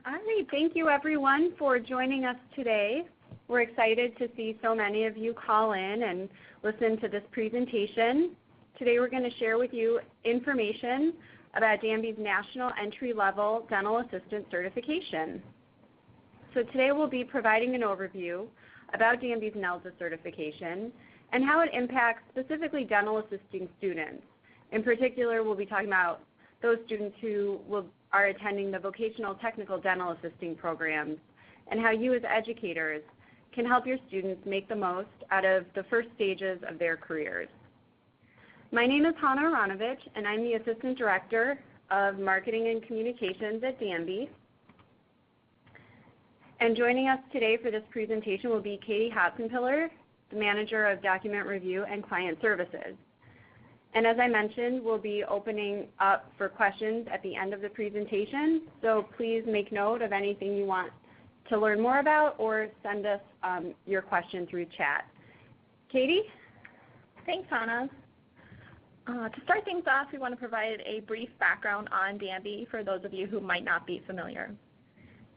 All right, thank you everyone for joining us today. We're excited to see so many of you call in and listen to this presentation. Today we're going to share with you information about DANB's National Entry-Level Dental Assistant Certification. So today we'll be providing an overview about DANB's Nelda certification and how it impacts specifically dental assisting students. In particular, we'll be talking about those students who are attending the vocational technical dental assisting programs and how you as educators can help your students make the most out of the first stages of their careers. My name is Hannah Aronovich, and I'm the Assistant Director of Marketing and Communications at DANB. And joining us today for this presentation will be Katie Hotzenpiller, the Manager of Document Review and Client Services. And as I mentioned, we'll be opening up for questions at the end of the presentation, so please make note of anything you want to learn more about or send us your question through chat. Katie? Thanks, Hannah. To start things off, we want to provide a brief background on DANB for those of you who might not be familiar.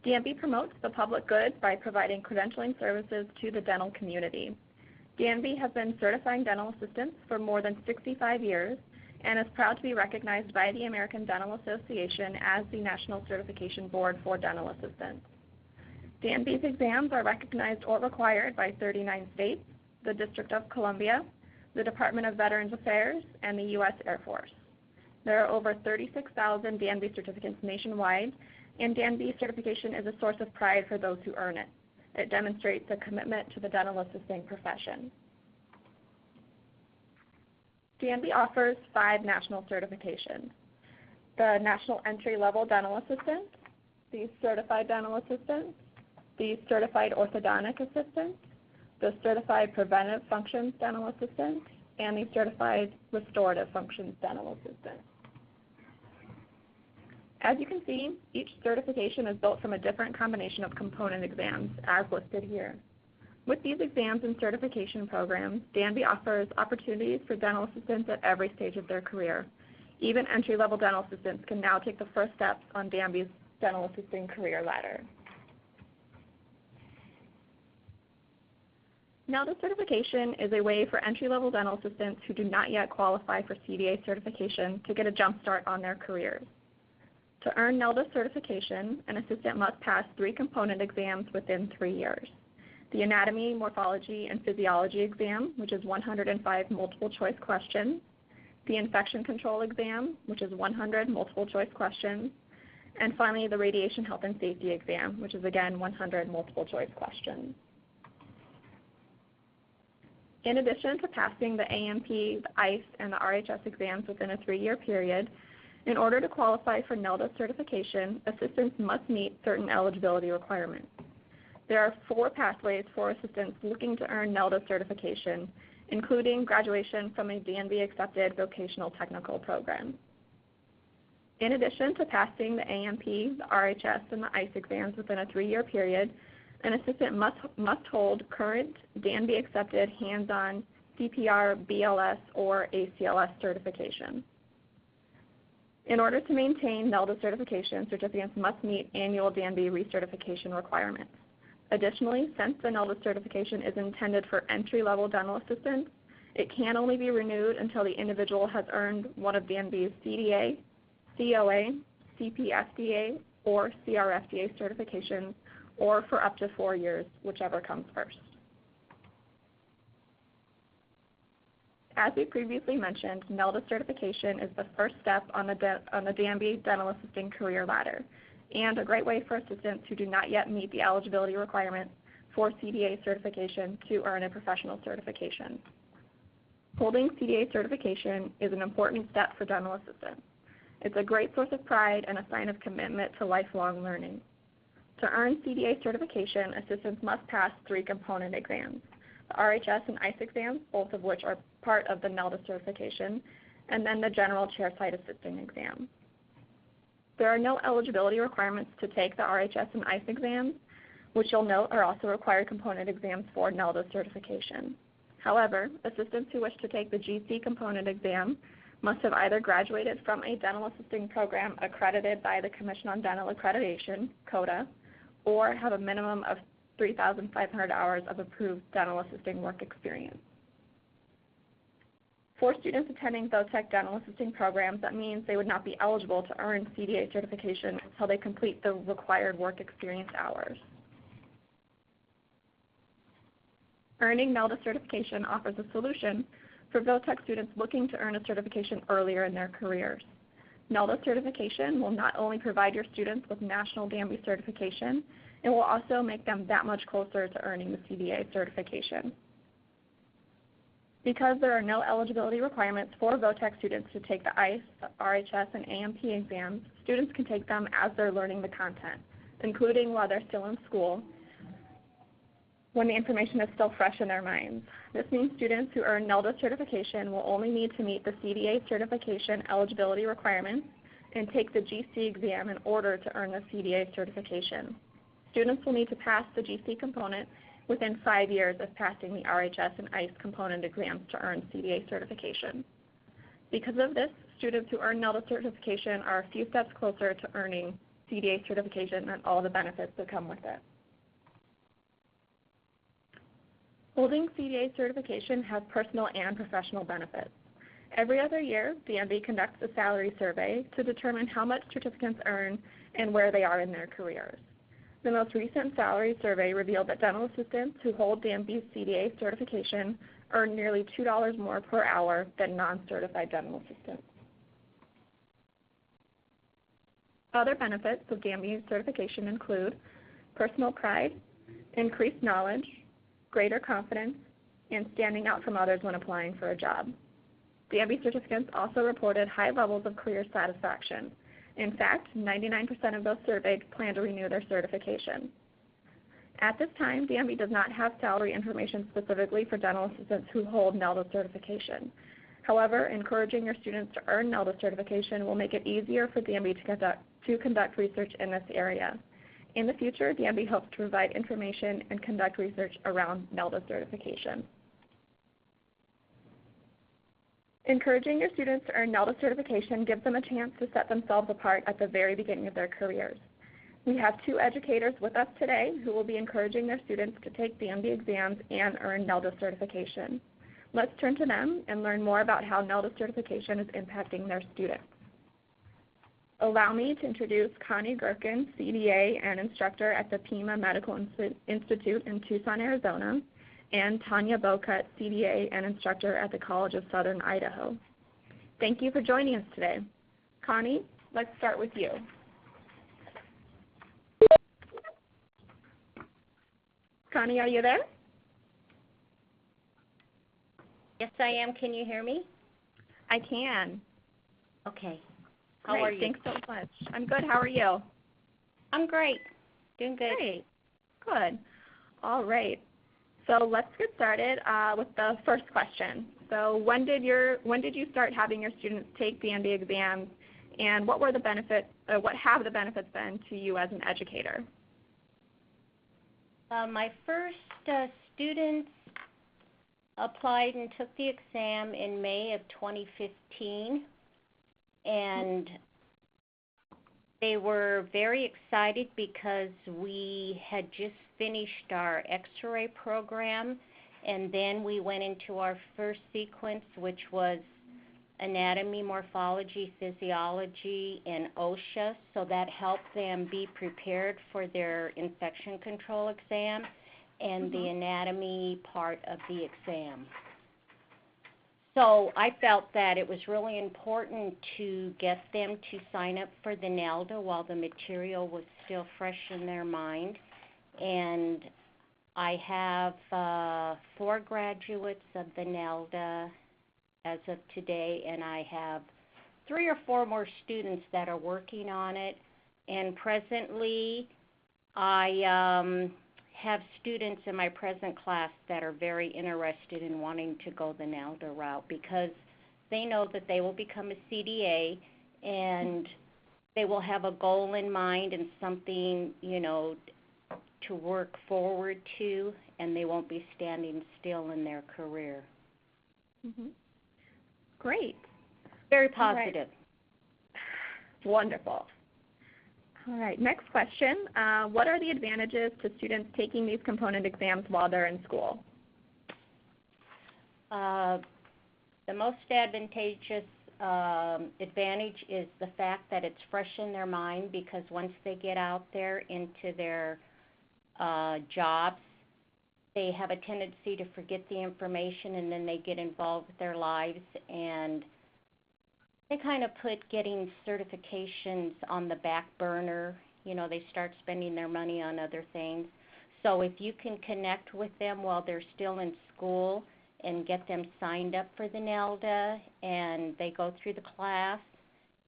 DANB promotes the public good by providing credentialing services to the dental community. DANB has been certifying dental assistants for more than 65 years and is proud to be recognized by the American Dental Association as the National Certification Board for Dental Assistants. DANB's exams are recognized or required by 39 states, the District of Columbia, the Department of Veterans Affairs, and the U.S. Air Force. There are over 36,000 DANB certificates nationwide, and DANB certification is a source of pride for those who earn it. It demonstrates a commitment to the dental assisting profession. DANB offers 5 national certifications: the National Entry-Level Dental Assistant, the Certified Dental Assistant, the Certified Orthodontic Assistant, the Certified Preventive Functions Dental Assistant, and the Certified Restorative Functions Dental Assistant. As you can see, each certification is built from a different combination of component exams, as listed here. With these exams and certification programs, DANB offers opportunities for dental assistants at every stage of their career. Even entry-level dental assistants can now take the first steps on DANB's dental assisting career ladder. Nelda certification is a way for entry-level dental assistants who do not yet qualify for CDA certification to get a jump start on their careers. To earn Nelda certification, an assistant must pass 3 component exams within 3 years: the Anatomy, Morphology, and Physiology exam, which is 105 multiple choice questions, the Infection Control exam, which is 100 multiple choice questions, and finally the Radiation Health and Safety exam, which is again 100 multiple choice questions. In addition to passing the AMP, the ICE, and the RHS exams within a 3-year period, in order to qualify for Nelda certification, assistants must meet certain eligibility requirements. There are 4 pathways for assistants looking to earn Nelda certification, including graduation from a DANB-accepted vocational technical program. In addition to passing the AMP, the RHS, and the ICE exams within a 3-year period, an assistant must hold current DANB-accepted hands-on CPR, BLS, or ACLS certification. In order to maintain Nelda certification, recipients must meet annual DANB recertification requirements. Additionally, since the Nelda certification is intended for entry-level dental assistants, it can only be renewed until the individual has earned one of DANB's CDA, COA, CPSDA, or CRFDA certifications, or for up to 4 years, whichever comes first. As we previously mentioned, Nelda certification is the first step on the DANB dental assisting career ladder, and a great way for assistants who do not yet meet the eligibility requirements for CDA certification to earn a professional certification. Holding CDA certification is an important step for dental assistants. It's a great source of pride and a sign of commitment to lifelong learning. To earn CDA certification, assistants must pass 3 component exams: the RHS and ICE exams, both of which are part of the Nelda certification, and then the general chairside assisting exam. There are no eligibility requirements to take the RHS and ICE exams, which you'll note are also required component exams for Nelda certification. However, assistants who wish to take the GC component exam must have either graduated from a dental assisting program accredited by the Commission on Dental Accreditation, CODA, or have a minimum of 3,500 hours of approved dental assisting work experience. For students attending VOTEC dental assisting programs, that means they would not be eligible to earn CDA certification until they complete the required work experience hours. Earning Nelda certification offers a solution for VOTEC students looking to earn a certification earlier in their careers. Nelda certification will not only provide your students with national DANB certification, it will also make them that much closer to earning the CDA certification. Because there are no eligibility requirements for VOTEC students to take the ICE, RHS, and AMP exams, students can take them as they're learning the content, including while they're still in school, when the information is still fresh in their minds. This means students who earn Nelda certification will only need to meet the CDA certification eligibility requirements and take the GC exam in order to earn the CDA certification. Students will need to pass the GC component within 5 years of passing the RHS and ICE component exams to earn CDA certification. Because of this, students who earn Nelda certification are a few steps closer to earning CDA certification and all the benefits that come with it. Holding CDA certification has personal and professional benefits. Every other year, DANB conducts a salary survey to determine how much certificants earn and where they are in their careers. The most recent salary survey revealed that dental assistants who hold DANB CDA certification earn nearly $2 more per hour than non-certified dental assistants. Other benefits of DANB certification include personal pride, increased knowledge, greater confidence, and standing out from others when applying for a job. DANB certificants also reported high levels of career satisfaction. In fact, 99% of those surveyed plan to renew their certification. At this time, DANB does not have salary information specifically for dental assistants who hold Nelda certification. However, encouraging your students to earn Nelda certification will make it easier for DANB to conduct research in this area. In the future, DANB hopes to provide information and conduct research around Nelda certification. Encouraging your students to earn Nelda certification gives them a chance to set themselves apart at the very beginning of their careers. We have 2 educators with us today who will be encouraging their students to take DANB exams and earn Nelda certification. Let's turn to them and learn more about how Nelda certification is impacting their students. Allow me to introduce Connie Gherkin, CDA and instructor at the Pima Medical Institute in Tucson, Arizona, and Tanya Bocut, CDA and instructor at the College of Southern Idaho. Thank you for joining us today. Connie, let's start with you. Connie, are you there? Yes, I am. Can you hear me? I can. Okay. How are you? Thanks so much. I'm good. How are you? I'm great. Doing good. Great. Good. All right. So let's get started with the first question. So when did you start having your students take DANB exams, and what were the benefits? What have the benefits been to you as an educator? My first students applied and took the exam in May of 2015, and they were very excited because we had just finished our X-ray program, and then we went into our first sequence, which was anatomy, morphology, physiology, and OSHA, so that helped them be prepared for their infection control exam and the anatomy part of the exam. So I felt that it was really important to get them to sign up for the Nelda while the material was still fresh in their mind. And I have 4 graduates of the Nelda as of today, and I have 3 or 4 more students that are working on it. And presently, I have students in my present class that are very interested in wanting to go the Nelda route because they know that they will become a CDA and they will have a goal in mind and something, you know, to work forward to, and they won't be standing still in their career. Great. Very positive. Right. Wonderful. All right, next question. What are the advantages to students taking these component exams while they're in school? The most advantageous advantage is the fact that it's fresh in their mind, because once they get out there into their jobs, they have a tendency to forget the information, and then they get involved with their lives, and they kind of put getting certifications on the back burner. You know, they start spending their money on other things. So if you can connect with them while they're still in school and get them signed up for the Nelda, and they go through the class,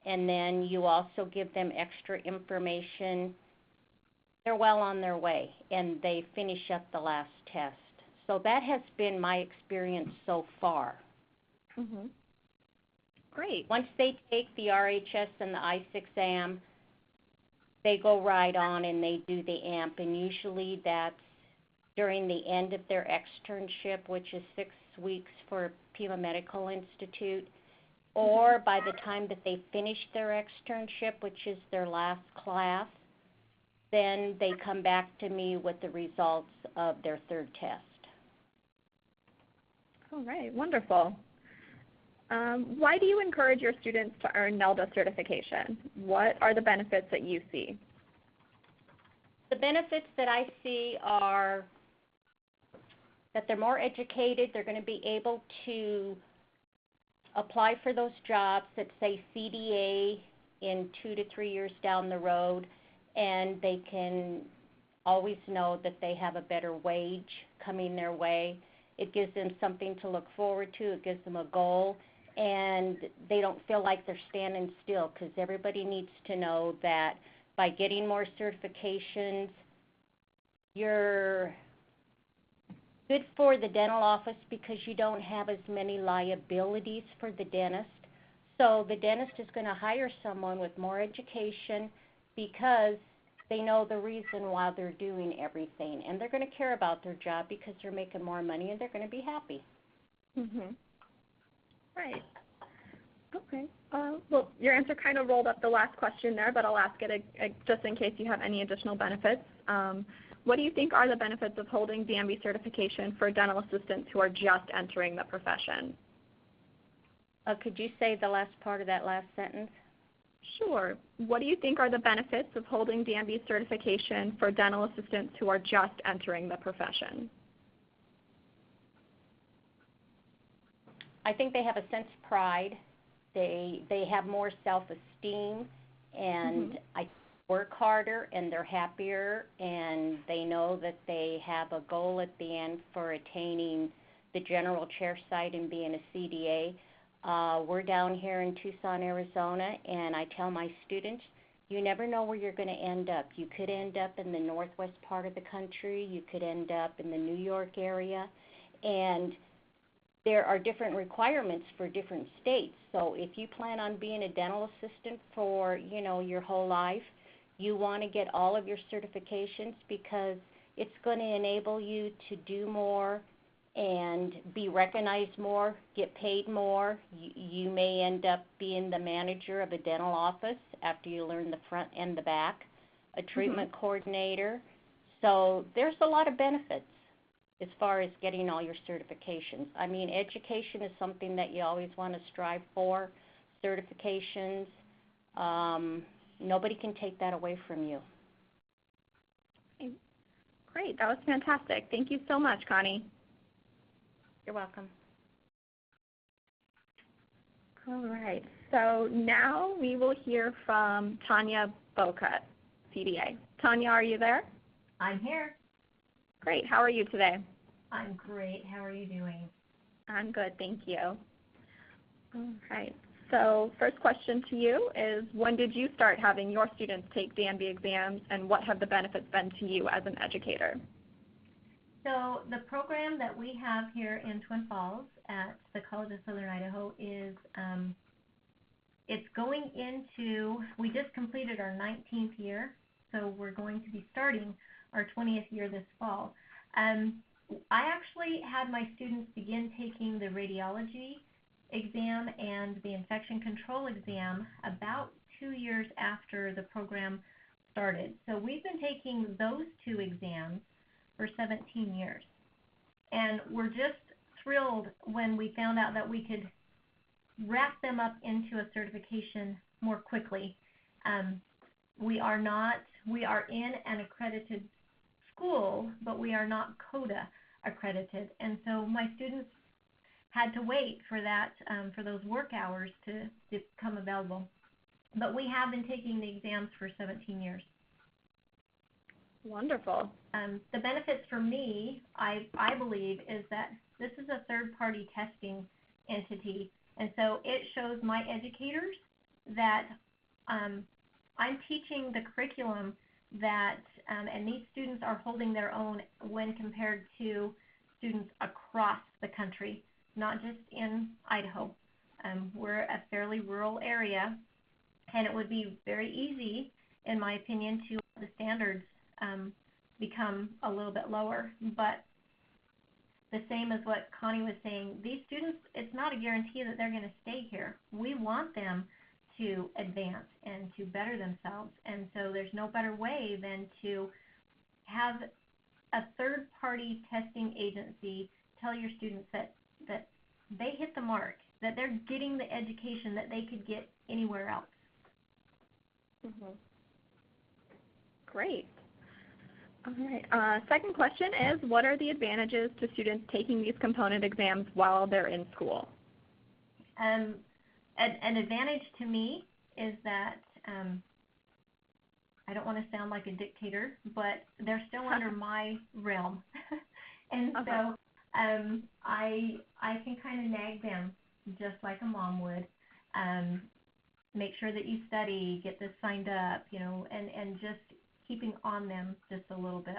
and then you also give them extra information, they're well on their way, and they finish up the last test. So that has been my experience so far. Mm-hmm. Great. Once they take the RHS and the ICE exam, they go right on and they do the AMP, and usually that's during the end of their externship, which is 6 weeks for Pima Medical Institute, or by the time that they finish their externship, which is their last class, then they come back to me with the results of their third test. All right, wonderful. Why do you encourage your students to earn Nelda certification? What are the benefits that you see? The benefits that I see are that they're more educated, they're going to be able to apply for those jobs that say CDA in 2 to 3 years down the road, and they can always know that they have a better wage coming their way. It gives them something to look forward to, it gives them a goal, and they don't feel like they're standing still, because everybody needs to know that by getting more certifications, you're good for the dental office because you don't have as many liabilities for the dentist. So the dentist is going to hire someone with more education because they know the reason why they're doing everything, and they're going to care about their job because they're making more money and they're going to be happy. Mm-hmm. Right. Okay. Well, your answer kind of rolled up the last question there, but I'll ask it just in case you have any additional benefits. What do you think are the benefits of holding DANB certification for dental assistants who are just entering the profession? Could you say the last part of that last sentence? Sure. What do you think are the benefits of holding DANB certification for dental assistants who are just entering the profession? I think they have a sense of pride. They have more self-esteem, and I work harder, and they're happier, and they know that they have a goal at the end for attaining the general chair site and being a CDA. We're down here in Tucson, Arizona, and I tell my students, you never know where you're going to end up. You could end up in the northwest part of the country. You could end up in the New York area, and there are different requirements for different states. So if you plan on being a dental assistant for, your whole life, you want to get all of your certifications because it's going to enable you to do more and be recognized more, get paid more. You may end up being the manager of a dental office after you learn the front and the back, a treatment coordinator. So there's a lot of benefits as far as getting all your certifications. I mean, education is something that you always want to strive for. Certifications, nobody can take that away from you. Okay. Great, that was fantastic. Thank you so much, Connie. You're welcome. All right, so now we will hear from Tanya Bocut, CDA. Tanya, are you there? I'm here. Great, how are you today? I'm great. How are you doing? I'm good, thank you. All right, so first question to you is, when did you start having your students take DANB exams, and what have the benefits been to you as an educator? So the program that we have here in Twin Falls at the College of Southern Idaho is, it's going into, we just completed our 19th year, so we're going to be starting our 20th year this fall. I actually had my students begin taking the radiology exam and the infection control exam about 2 years after the program started. So we've been taking those 2 exams for 17 years. And we're just thrilled when we found out that we could wrap them up into a certification more quickly. We are in an accredited school, but we are not CODA accredited. And so my students had to wait for that, for those work hours to become available. But we have been taking the exams for 17 years. Wonderful. The benefits for me, I believe, is that this is a third-party testing entity, and so it shows my educators that I'm teaching the curriculum that, and these students are holding their own when compared to students across the country, not just in Idaho. We're a fairly rural area, and it would be very easy, in my opinion, to let the standards become a little bit lower. But the same as what Connie was saying, these students, it's not a guarantee that they're going to stay here. We want them to advance and to better themselves, and so there's no better way than to have a third-party testing agency tell your students that they hit the mark, that they're getting the education that they could get anywhere else. Mm-hmm. Great. All right. Second question is, what are the advantages to students taking these component exams while they're in school? An advantage to me is that, I don't want to sound like a dictator, but they're still under my realm. And so I can kind of nag them just like a mom would. Make sure that you study, get this signed up, and just keeping on them just a little bit.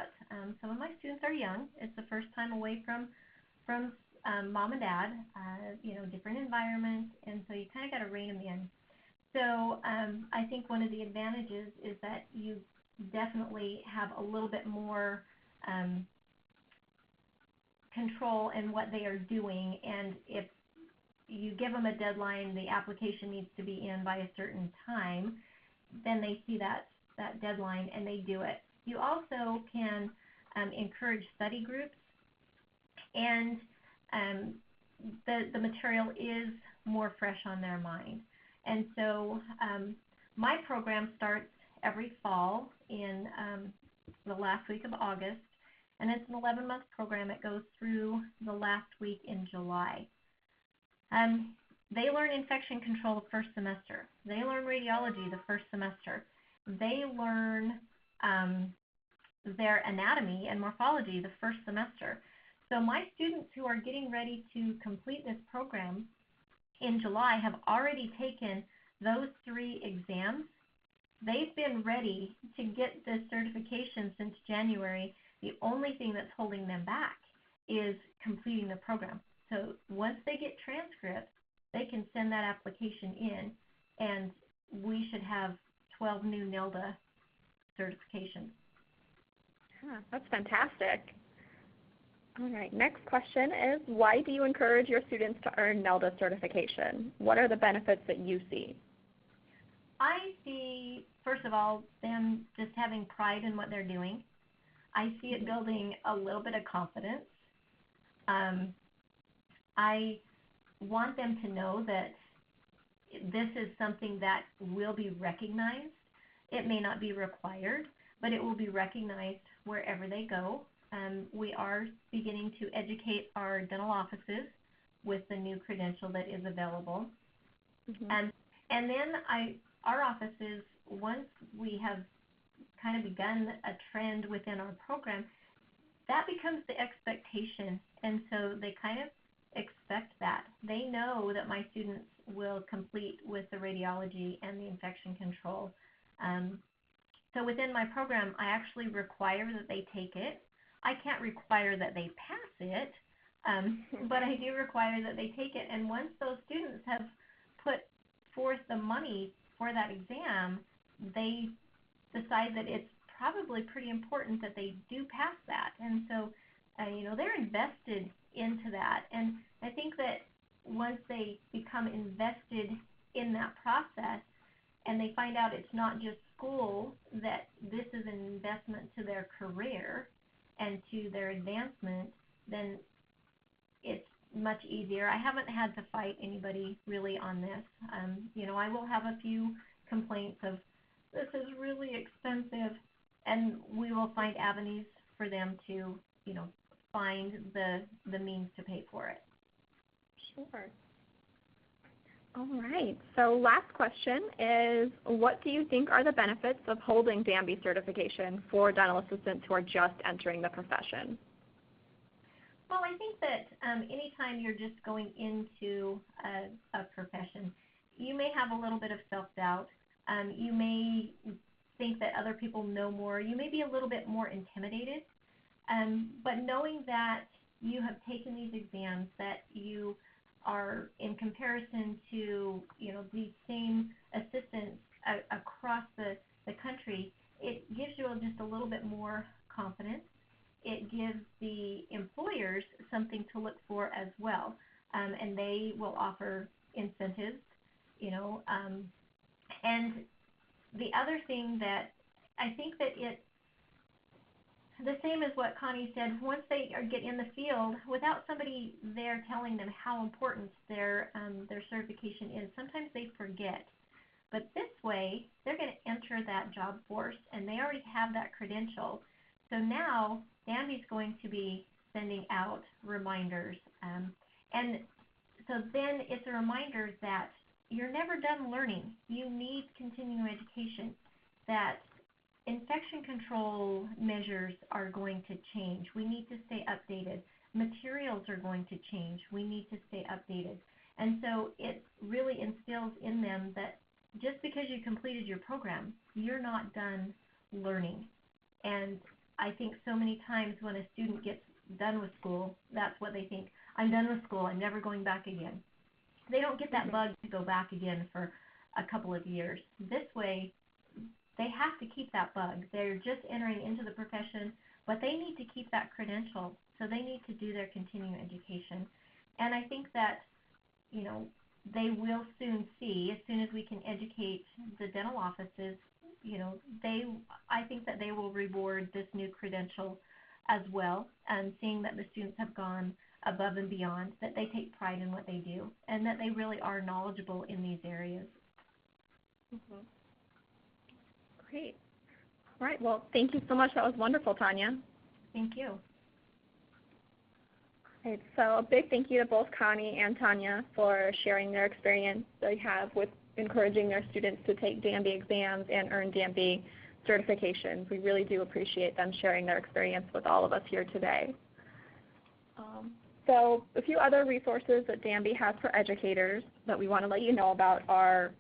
Some of my students are young. It's the first time away from mom and dad, different environments, and so you kind of got to rein them in. So I think one of the advantages is that you definitely have a little bit more control in what they are doing, and if you give them a deadline, the application needs to be in by a certain time, then they see that deadline and they do it. You also can encourage study groups, and the material is more fresh on their mind. And so my program starts every fall in the last week of August, and it's an 11-month program. It goes through the last week in July. They learn infection control the first semester. They learn radiology the first semester. They learn their anatomy and morphology the first semester. So my students who are getting ready to complete this program in July have already taken those 3 exams. They've been ready to get this certification since January. The only thing that's holding them back is completing the program. So once they get transcripts, they can send that application in, and we should have 12 new Nelda certifications. Yeah, that's fantastic. All right, next question is, why do you encourage your students to earn Nelda certification? What are the benefits that you see? I see, first of all, them just having pride in what they're doing. I see it building a little bit of confidence. I want them to know that this is something that will be recognized. It may not be required, but it will be recognized wherever they go. We are beginning to educate our dental offices with the new credential that is available. And then our offices, once we have kind of begun a trend within our program, that becomes the expectation. And so they kind of expect that. They know that my students will complete with the radiology and the infection control. So within my program, I actually require that they take it. I can't require that they pass it, but I do require that they take it. And once those students have put forth the money for that exam, they decide that it's probably pretty important that they do pass that. And so, they're invested into that. And I think that once they become invested in that process and they find out it's not just school, that this is an investment to their career and to their advancement, then it's much easier. I haven't had to fight anybody really on this. I will have a few complaints of, this is really expensive, and we will find avenues for them to, find the means to pay for it. Sure. All right. So last question is, what do you think are the benefits of holding DANB certification for dental assistants who are just entering the profession? Well, I think that anytime you're just going into a profession, you may have a little bit of self-doubt. You may think that other people know more. You may be a little bit more intimidated. But knowing that you have taken these exams, that you are in comparison to, these same assistants across the country, it gives you just a little bit more confidence. It gives the employers something to look for as well, and they will offer incentives, and the other thing that I think that the same as what Connie said, once they get in the field, without somebody there telling them how important their certification is, sometimes they forget. But this way, they're going to enter that job force, and they already have that credential. So now, DANB is going to be sending out reminders. And so then it's a reminder that you're never done learning. You need continuing education, that infection control measures are going to change. We need to stay updated. Materials are going to change. We need to stay updated. And so it really instills in them that just because you completed your program, you're not done learning. And I think so many times when a student gets done with school, that's what they think. I'm done with school. I'm never going back again. They don't get that bug to go back again for a couple of years. This way, they have to keep that bug. They're just entering into the profession, but they need to keep that credential, so they need to do their continuing education. And I think that, they will soon see, as soon as we can educate the dental offices, I think that they will reward this new credential as well, seeing that the students have gone above and beyond, that they take pride in what they do, and that they really are knowledgeable in these areas. Mm-hmm. Great. All right. Well, thank you so much. That was wonderful, Tanya. Thank you. All right. So a big thank you to both Connie and Tanya for sharing their experience they have with encouraging their students to take DANB exams and earn DANB certifications. We really do appreciate them sharing their experience with all of us here today. So a few other resources that DANB has for educators that we want to let you know about are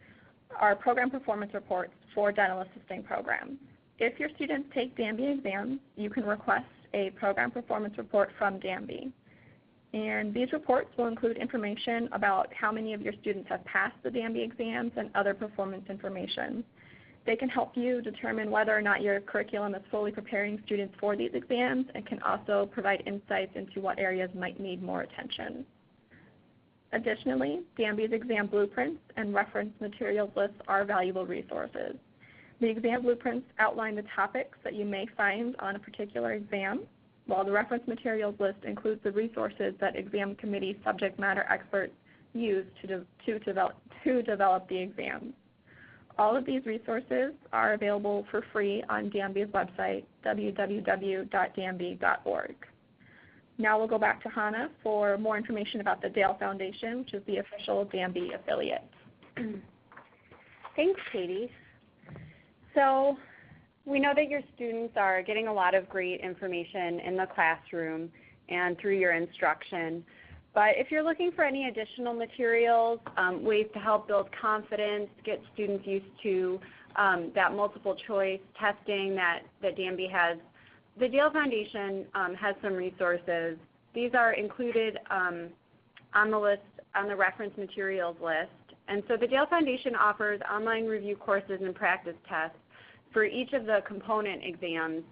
our program performance reports for dental assisting programs. If your students take DANB exams, you can request a program performance report from DANB. And these reports will include information about how many of your students have passed the DANB exams and other performance information. They can help you determine whether or not your curriculum is fully preparing students for these exams, and can also provide insights into what areas might need more attention. Additionally, DANB's exam blueprints and reference materials lists are valuable resources. The exam blueprints outline the topics that you may find on a particular exam, while the reference materials list includes the resources that exam committee subject matter experts use to develop the exams. All of these resources are available for free on DANB's website, www.danb.org. Now we'll go back to Hannah for more information about the Dale Foundation, which is the official DANB affiliate. Thanks, Katie. So we know that your students are getting a lot of great information in the classroom and through your instruction. But if you're looking for any additional materials, ways to help build confidence, get students used to that multiple choice testing that DANB has, the Dale Foundation has some resources. These are included on the list, on the reference materials list. And so the Dale Foundation offers online review courses and practice tests for each of the component exams,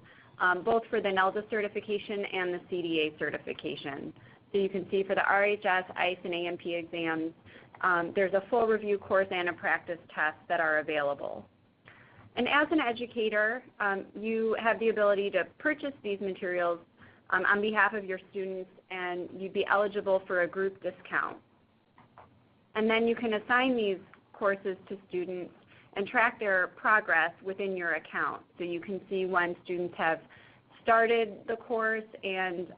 both for the Nelda certification and the CDA certification. So So you can see for the RHS, ICE, and AMP exams, there's a full review course and a practice test that are available. And as an educator, you have the ability to purchase these materials on behalf of your students, and you'd be eligible for a group discount. And then you can assign these courses to students and track their progress within your account. So you can see when students have started the course and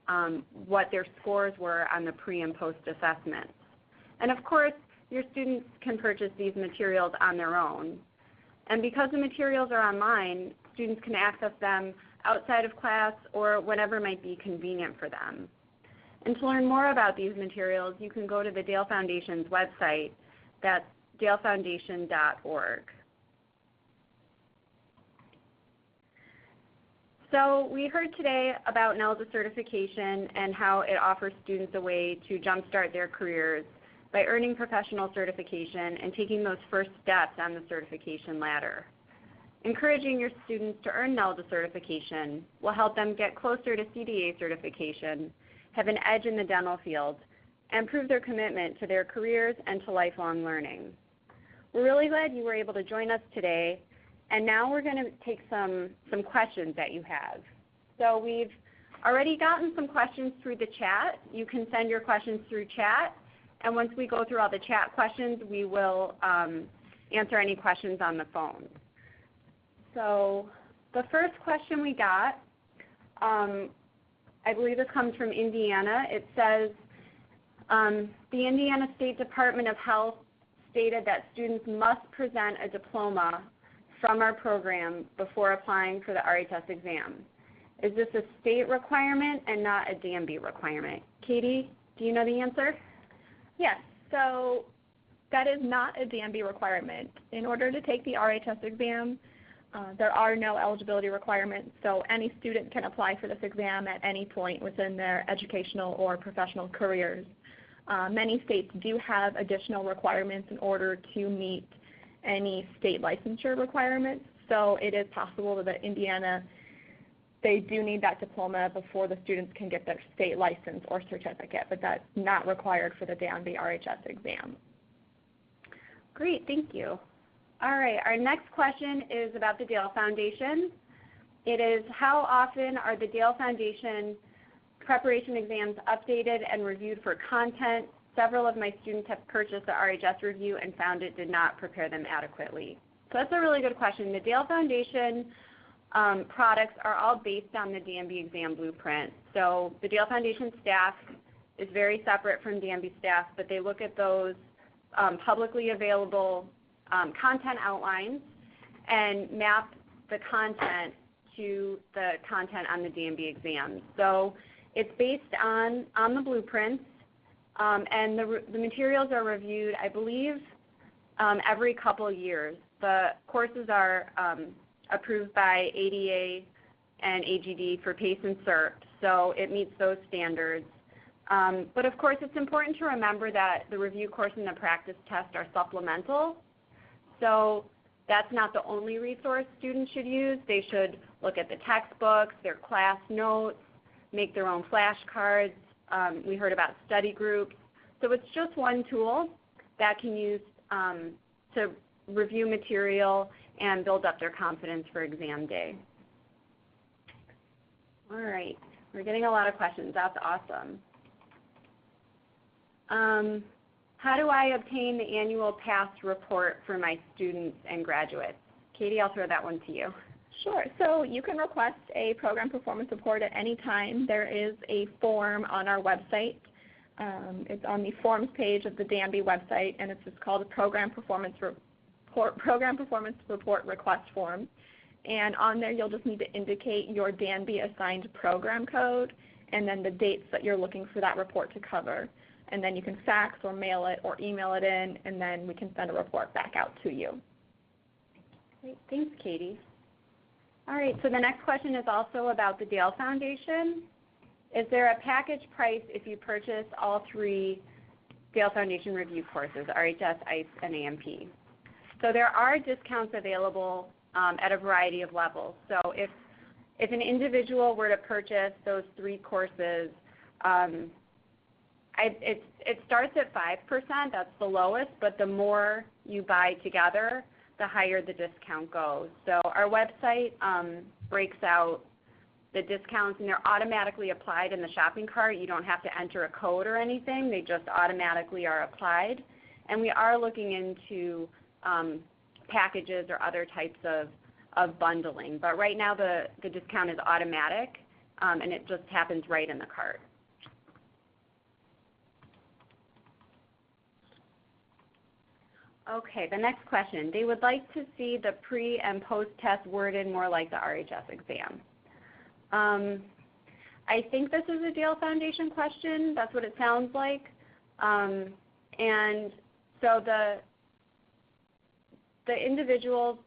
what their scores were on the pre and post assessments. And of course, your students can purchase these materials on their own. And because the materials are online, students can access them outside of class or whenever might be convenient for them. And to learn more about these materials, you can go to the Dale Foundation's website. That's dalefoundation.org. So we heard today about Nelda certification and how it offers students a way to jumpstart their careers by earning professional certification and taking those first steps on the certification ladder. Encouraging your students to earn Nelda certification will help them get closer to CDA certification, have an edge in the dental field, and prove their commitment to their careers and to lifelong learning. We're really glad you were able to join us today, and now we're going to take some questions that you have. So we've already gotten some questions through the chat. You can send your questions through chat, and once we go through all the chat questions, we will answer any questions on the phone. So the first question we got, I believe this comes from Indiana. It says, the Indiana State Department of Health stated that students must present a diploma from our program before applying for the RHS exam. Is this a state requirement and not a DANB requirement? Katie, do you know the answer? Yes, so that is not a DANB requirement. In order to take the RHS exam, there are no eligibility requirements, so any student can apply for this exam at any point within their educational or professional careers. Many states do have additional requirements in order to meet any state licensure requirements, so it is possible that Indiana, they do need that diploma before the students can get their state license or certificate, but that's not required for the DANB RHS exam. Great, thank you. All right, our next question is about the Dale Foundation. It is, how often are the Dale Foundation preparation exams updated and reviewed for content? Several of my students have purchased the RHS review and found it did not prepare them adequately. So that's a really good question. The Dale Foundation products are all based on the DANB exam blueprint. So the Dale Foundation staff is very separate from DANB staff, but they look at those publicly available content outlines and map the content to the content on the DANB exams. So it's based on the blueprints, and the materials are reviewed, I believe, every couple years. The courses are approved by ADA and AGD for PACE and CERT, so it meets those standards. But of course, it's important to remember that the review course and the practice test are supplemental. So that's not the only resource students should use. They should look at the textbooks, their class notes, make their own flashcards. We heard about study groups. So it's just one tool that can use to review material and build up their confidence for exam day. All right, we're getting a lot of questions. That's awesome. How do I obtain the annual PASS report for my students and graduates? Katie, I'll throw that one to you. Sure. So you can request a program performance report at any time. There is a form on our website. It's on the forms page of the DANB website, and it's just called a Program Performance Report Request Form. And on there, you'll just need to indicate your DANB assigned program code and then the dates that you're looking for that report to cover. And then you can fax or mail it or email it in, and then we can send a report back out to you. Great. Thanks, Katie. All right, so the next question is also about the Dale Foundation. Is there a package price if you purchase all 3 Dale Foundation review courses, RHS, ICE, and AMP? So there are discounts available at a variety of levels. So if an individual were to purchase those 3 courses, it starts at 5%. That's the lowest, but the more you buy together, the higher the discount goes. So our website breaks out the discounts, and they're automatically applied in the shopping cart. You don't have to enter a code or anything. They just automatically are applied. And we are looking into packages or other types of bundling. But right now the discount is automatic, and it just happens right in the cart. Okay, the next question. They would like to see the pre- and post-test worded more like the RHS exam. I think this is a Dale Foundation question. That's what it sounds like. And so the individuals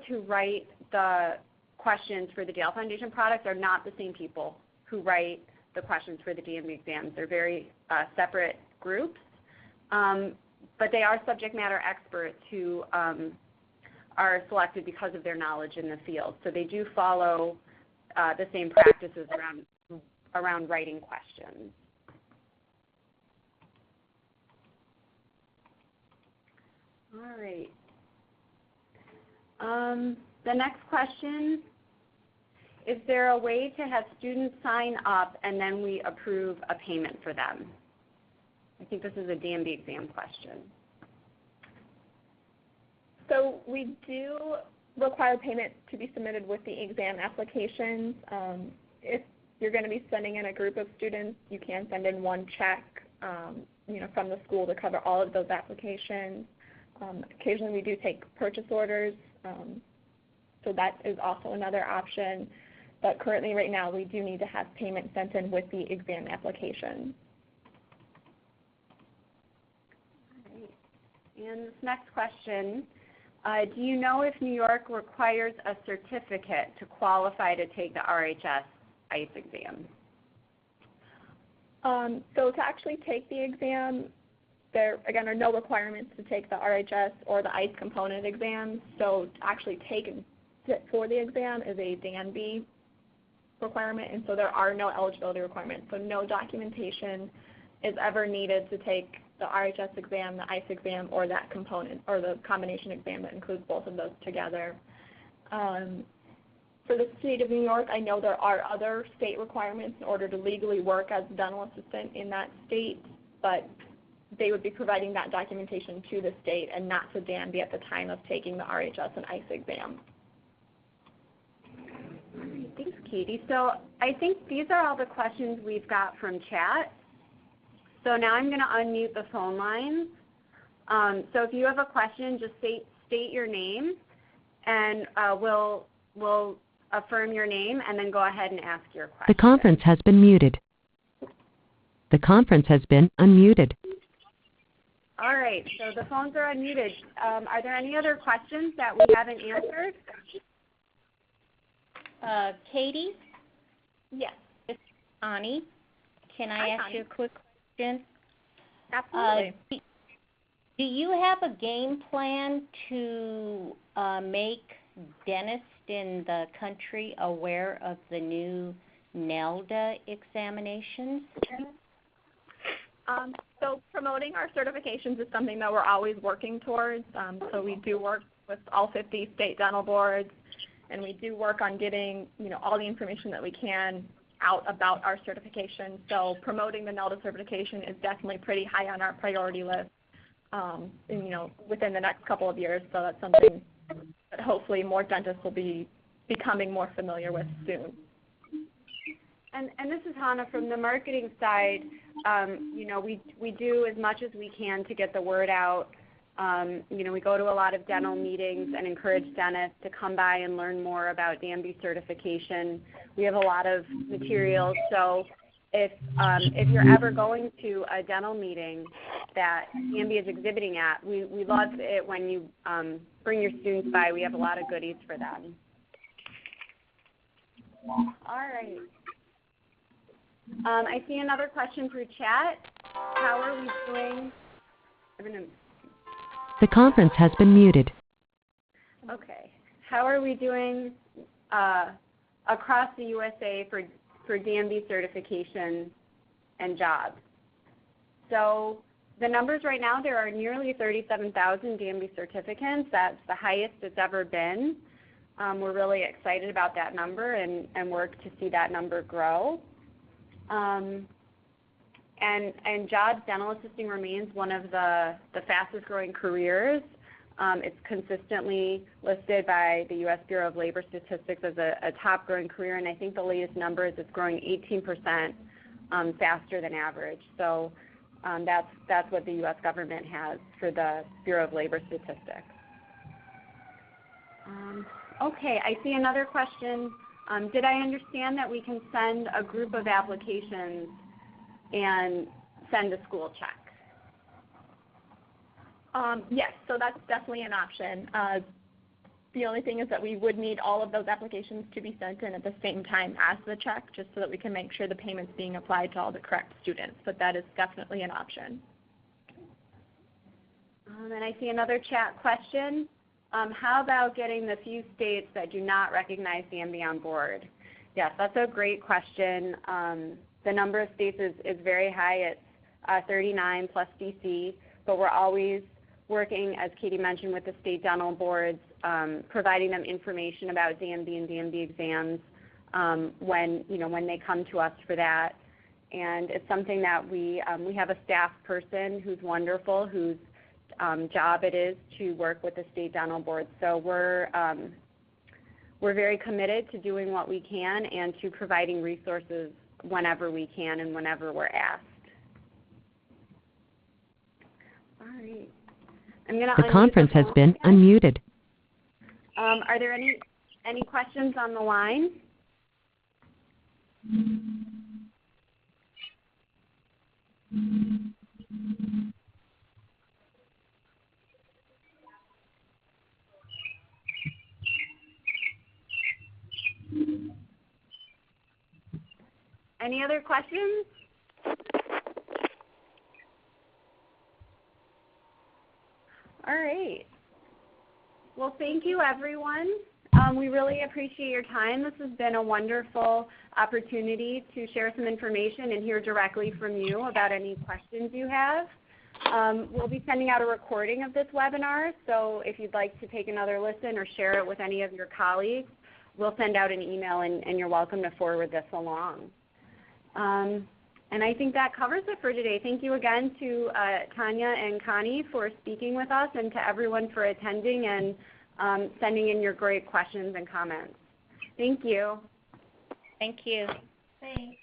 who write the questions for the Dale Foundation products are not the same people who write the questions for the DANB exams. They're very separate groups, but they are subject matter experts who are selected because of their knowledge in the field. So they do follow the same practices around writing questions. All right. The next question, is there a way to have students sign up and then we approve a payment for them? I think this is a DANB exam question. So we do require payment to be submitted with the exam applications. If you're going to be sending in a group of students, you can send in one check from the school to cover all of those applications. Occasionally we do take purchase orders, so that is also another option. But currently right now we do need to have payment sent in with the exam application. All right. And this next question, do you know if New York requires a certificate to qualify to take the RHS ICE exam? So to actually take the exam, there, again, are no requirements to take the RHS or the ICE component exams. So to actually take it for the exam is a DANB requirement, and so there are no eligibility requirements. So no documentation is ever needed to take the RHS exam, the ICE exam, or that component, or the combination exam that includes both of those together. For the state of New York, I know there are other state requirements in order to legally work as a dental assistant in that state, but they would be providing that documentation to the state and not to DANB at the time of taking the RHS and ICE exam. All right, thanks, Katie. So I think these are all the questions we've got from chat. So now I'm going to unmute the phone lines. So if you have a question, just state your name, and we'll affirm your name, and then go ahead and ask your question. The conference has been muted. The conference has been unmuted. All right, so the phones are unmuted. Are there any other questions that we haven't answered? Katie? Yes. This is Ani. Can I ask you a quick question? Absolutely. Do you have a game plan to make dentists in the country aware of the new Nelda examinations? So promoting our certifications is something that we're always working towards. So we do work with all 50 state dental boards, and we do work on getting all the information that we can out about our certification. So promoting the Nelda certification is definitely pretty high on our priority list, within the next couple of years. So that's something that hopefully more dentists will be becoming more familiar with soon. And this is Hannah from the marketing side. We do as much as we can to get the word out. We go to a lot of dental meetings and encourage dentists to come by and learn more about DANB certification. We have a lot of materials, so if you're ever going to a dental meeting that DANB is exhibiting at, we love it when you bring your students by. We have a lot of goodies for them. All right. I see another question through chat. How are we doing? The conference has been muted. Okay. How are we doing across the USA for DANB certification and jobs. So the numbers right now, there are nearly 37,000 DANB certificates. That's the highest it's ever been. We're really excited about that number and work to see that number grow. And jobs, dental assisting remains one of the fastest growing careers. It's consistently listed by the U.S. Bureau of Labor Statistics as a top growing career, and I think the latest number is it's growing 18% faster than average. So that's what the U.S. government has for the Bureau of Labor Statistics. Okay, I see another question. Did I understand that we can send a group of applications and send a school check? Yes, so that's definitely an option. The only thing is that we would need all of those applications to be sent in at the same time as the check, just so that we can make sure the payment's being applied to all the correct students, but that is definitely an option. And I see another chat question. How about getting the few states that do not recognize DANB on board? Yes, that's a great question. The number of states is very high. It's 39 plus DC, but we're always working, as Katie mentioned, with the state dental boards, providing them information about DANB and DANB exams when they come to us for that. And it's something that we have a staff person who's wonderful, whose job it is to work with the state dental board. So we're very committed to doing what we can and to providing resources whenever we can and whenever we're asked. All right. The conference has been unmuted. Are there any questions on the line? Any other questions? All right. Well, thank you, everyone. We really appreciate your time. This has been a wonderful opportunity to share some information and hear directly from you about any questions you have. We'll be sending out a recording of this webinar, so if you'd like to take another listen or share it with any of your colleagues, we'll send out an email and you're welcome to forward this along. And I think that covers it for today. Thank you again to Tanya and Connie for speaking with us, and to everyone for attending and sending in your great questions and comments. Thank you. Thank you. Thanks.